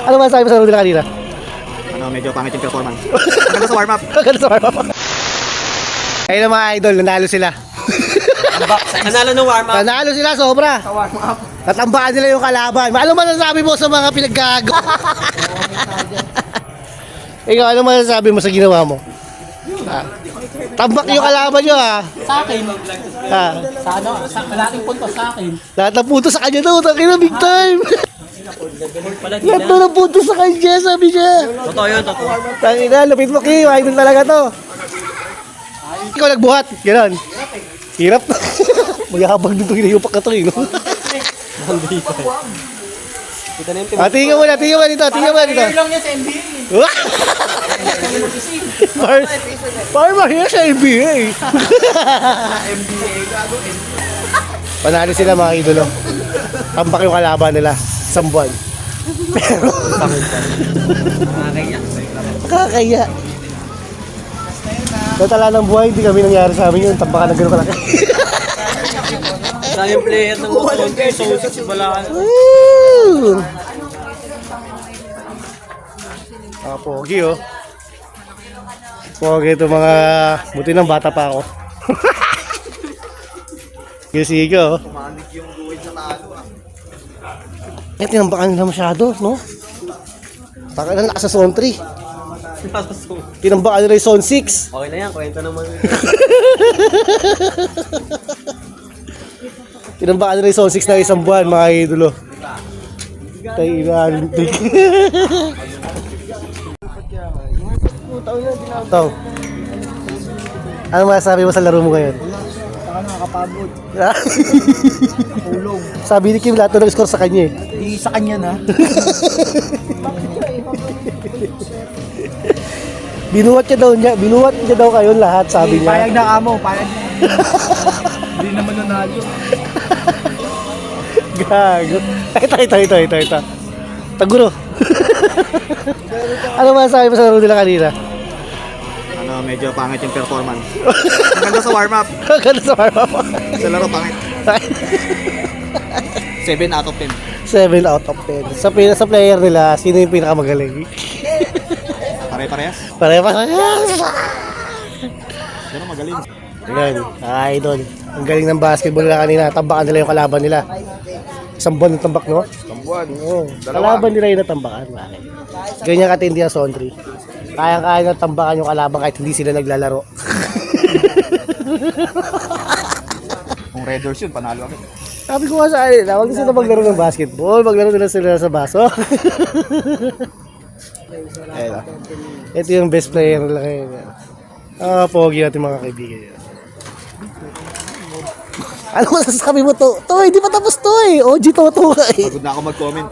Ano masasabi mo sa laro nila kanina? Ano, medyo pangit yung performance. Maganda sa warm-up. Maganda sa warm-up. Ayun ang mga idol, nanalo sila. Nanalo ng warm-up. Nanalo sila sobra. Sa warm-up. Natambakan nila yung kalaban. Ano masasabi mo sa mga pinaggago? Ikaw, ano masasabi mo sa ginawa mo? Tambak yung kalaban nyo ha. Sa akin. Ha? Sa ano? Sa malaking punto sa akin. Lahat ng punto sa kanya daw. Takina big time. Lahat daw ng punto sa kanya, sabi niya. Totoo yun, totoo. Takina, lupit mo kayo. Idol talaga to. Ikaw nagbuhat. Ganon. Hirap. Magyabang dito hinayupak na to eh. No? Tingnan mo na dito. Tingnan mo na dito. lang niya sa NBA. Parma here sa NBA. Panalo sila mga idolo. Tambak yung kalaban nila. Isang buwan. Pero kakaya. Natala ng buhay, hindi kami nangyari sa amin yun. Tambakan ng gano'n kalaki. Sa yung player ng konti, so balaan. Pogi oh. Pogi ito mga buti ng bata pa ako. Sige oh. Tinambakan nila masyado, no? Taka na nasa zone 3. Tinambakan nila yung zone 6. Okay na yan, kwento naman. Tinambakan nila yung zone 6 na isang buwan, mga idolo. Tayo inaantik. Tong, ano masasabi mo sa laro mo ngayon? Saka nakakapagod. Ulong. Sabi ni Kim, lahat na nag-score sa kanya eh. Di sa kanya na. Binuhat niya daw kayo lahat, sabi niya. Payag na kamo, payag na. Hindi naman nanalo. Gago. Ito. Taguro. Ano masasabi mo sa laro nila kanina? Ano, medyo pangit yung performance. Maganda sa warm-up. Maganda sa warm-up. Sa laro, pangit. 7 out of 10. 7 out of 10. Sa player nila, sino yung pinakamagaling? Pare-parehas. Pare-parehas. Pero magaling. Ayan, idol. Ang galing ng basketball nila kanina. Tambakan nila yung kalaban nila. Isang buwan ng tambak, no? Tambuan. Oo. Kalaban nila yung natambakan. Bakit? Ganyan katindi ang Sondri. Kaya-kaya na tambakan yung kalaban kahit hindi sila naglalaro. Kung Red Doors yun, panalo ako. Sabi ko nga sa kanila, huwag na sila maglaro ng basketball. Maglaro nila sila sa baso. Ayun. Ito yung best player nila ngayon. Pogi natin mga kaibigan. Ano masasabi mo to? To, hindi pa tapos to eh. OG to eh. Pagod na ako mag-comment.